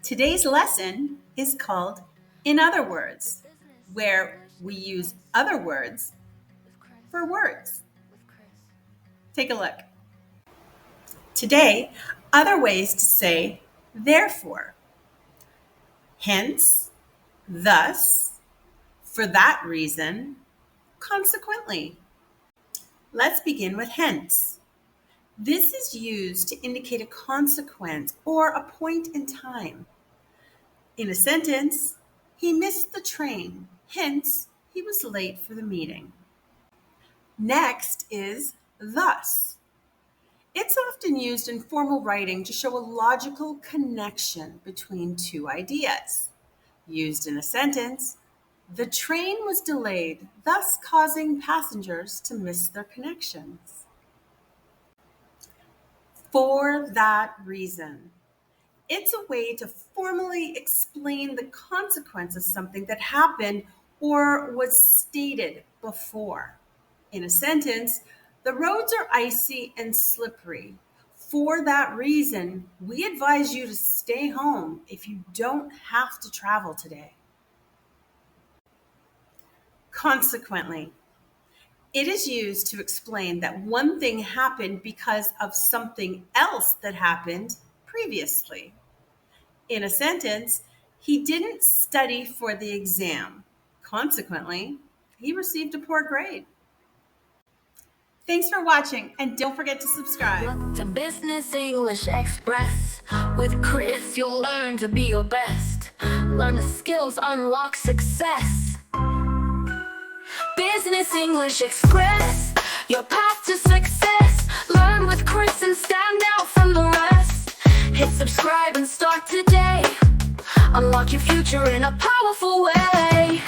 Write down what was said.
Today's lesson is called In Other Words, where we use other words for words. Take a look. Today, other ways to say therefore. Hence, thus, for that reason, consequently. Let's begin with hence. This is used to indicate a consequence or a point in time. In a sentence, he missed the train, hence he was late for the meeting. Next is thus. It's often used in formal writing to show a logical connection between two ideas. Used in a sentence, the train was delayed, thus causing passengers to miss their connections. For that reason. It's a way to formally explain the consequence of something that happened or was stated before. In a sentence, the roads are icy and slippery. For that reason, we advise you to stay home if you don't have to travel today. Consequently, it is used to explain that one thing happened because of something else that happened previously. In a sentence, he didn't study for the exam. Consequently, he received a poor grade. Thanks for watching, and don't forget to subscribe. Welcome to Business English Express. With Chris, you'll learn to be your best. Learn the skills, unlock success. Business English Express, your path to success. Learn with Chris and stand out from the rest. Hit subscribe and start today. Unlock your future in a powerful way.